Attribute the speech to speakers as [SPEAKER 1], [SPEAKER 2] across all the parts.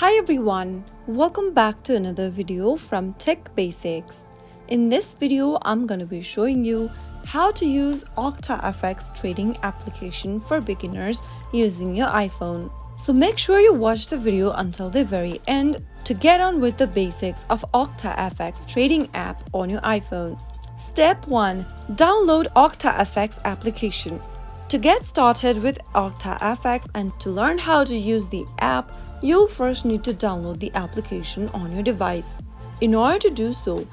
[SPEAKER 1] Hi everyone, welcome back to another video from Tech Basics. In this video, I'm going to be showing you how to use OctaFX Trading application for beginners using your iPhone. So make sure you watch the video until the very end to get on with the basics of OctaFX Trading App on your iPhone. Step 1. Download OctaFX application. To get started with OctaFX and to learn how to use the app, you'll first need to download the application on your device. In order to do so,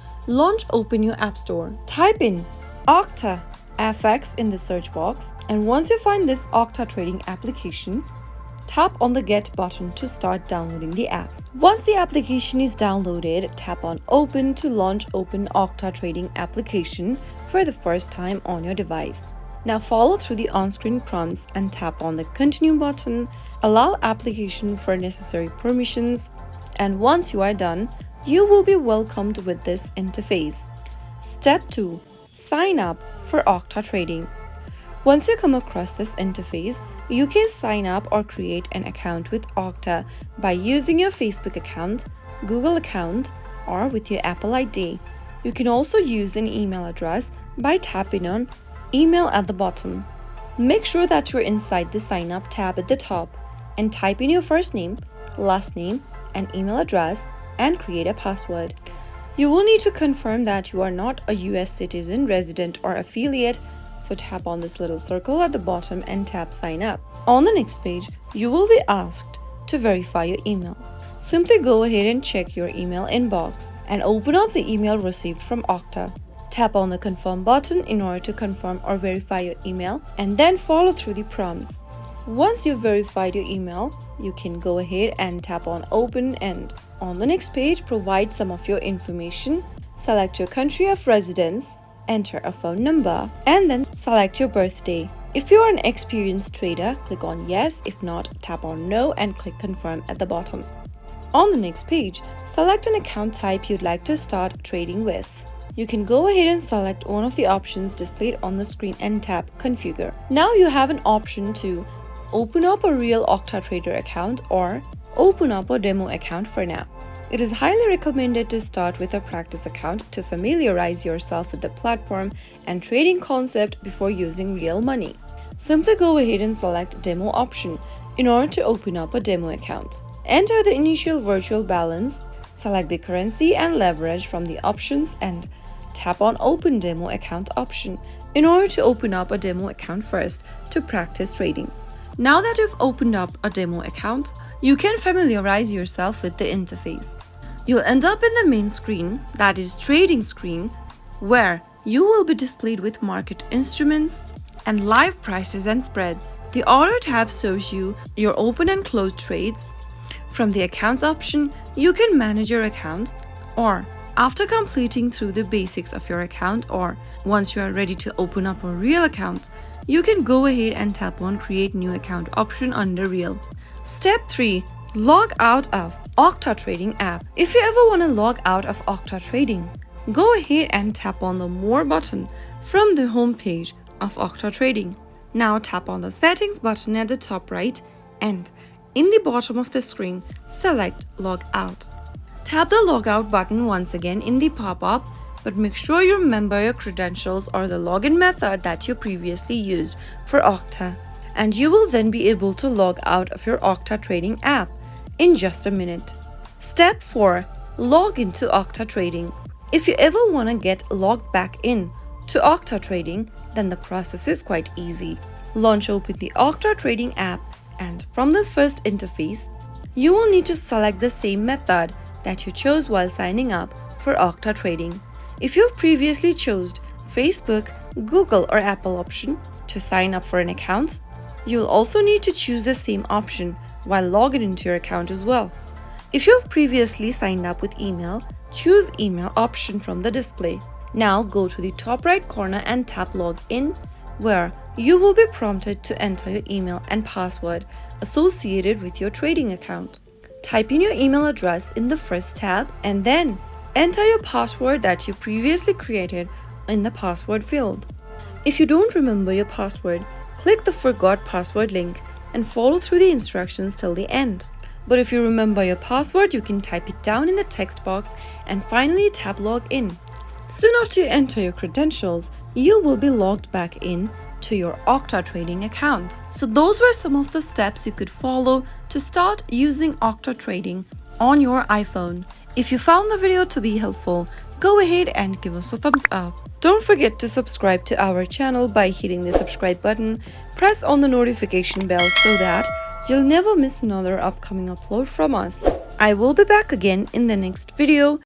[SPEAKER 1] open your App Store. Type in OctaFX in the search box, and once you find this Octa Trading application, tap on the Get button to start downloading the app. Once the application is downloaded, tap on Open to open Octa Trading application for the first time on your device. Now follow through the on-screen prompts and tap on the Continue button. Allow application for necessary permissions, and once you are done, you will be welcomed with this interface. Step 2. Sign up for Octa Trading. Once you come across this interface, you can sign up or create an account with Octa by using your Facebook account, Google account, or with your Apple ID. You can also use an email address by tapping on Email at the bottom. Make sure that you're inside the Sign Up tab at the top and type in your first name, last name, and email address and create a password. You will need to confirm that you are not a US citizen, resident, or affiliate, so tap on this little circle at the bottom and tap Sign Up. On the next page, you will be asked to verify your email. Simply go ahead and check your email inbox and open up the email received from Octa. Tap on the Confirm button in order to confirm or verify your email, and then follow through the prompts. Once you've verified your email, you can go ahead and tap on Open, and on the next page, provide some of your information. Select your country of residence, enter a phone number, and then select your birthday. If you are an experienced trader, click on Yes. If not, tap on No and click Confirm at the bottom. On the next page, select an account type you'd like to start trading with. You can go ahead and select one of the options displayed on the screen and tap Configure. Now you have an option to open up a real OctaTrader account or open up a demo account for now. It is highly recommended to start with a practice account to familiarize yourself with the platform and trading concept before using real money. Simply go ahead and select Demo option in order to open up a demo account. Enter the initial virtual balance, select the currency and leverage from the options, and tap on Open Demo Account option in order to open up a demo account first to practice trading. Now that you've opened up a demo account, you can familiarize yourself with the interface. You'll end up in the main screen, that is trading screen, where you will be displayed with market instruments and live prices and spreads. The Order tab shows you your open and closed trades. From the Accounts option, you can manage your account, or after completing through the basics of your account, or once you are ready to open up a real account, you can go ahead and tap on Create New Account option under Real. Step 3. Log out of Octa Trading App. If you ever want to log out of Octa Trading, go ahead and tap on the More button from the home page of Octa Trading. Now tap on the Settings button at the top right, and in the bottom of the screen, select Log Out. Tap the Logout button once again in the pop-up, but make sure you remember your credentials or the login method that you previously used for Octa, and you will then be able to log out of your Octa Trading app in just a minute. Step 4. Log into Octa Trading. If you ever want to get logged back in to Octa Trading, then the process is quite easy. Open the Octa Trading app, and from the first interface, you will need to select the same method that you chose while signing up for Octa Trading. If you've previously chosen Facebook, Google, or Apple option to sign up for an account, you'll also need to choose the same option while logging into your account as well. If you've previously signed up with email, choose Email option from the display. Now go to the top right corner and tap Log In, where you will be prompted to enter your email and password associated with your trading account. Type in your email address in the first tab and then enter your password that you previously created in the password field. If you don't remember your password, click the Forgot Password link and follow through the instructions till the end. But if you remember your password, you can type it down in the text box and finally tap login. Soon after you enter your credentials, you will be logged back in to your Octa trading account. So those were some of the steps you could follow to start using Octa trading on your iPhone. If you found the video to be helpful, go ahead and give us a thumbs up. Don't forget to subscribe to our channel by hitting the subscribe button. Press on the notification bell so that you'll never miss another upcoming upload from us. I will be back again in the next video.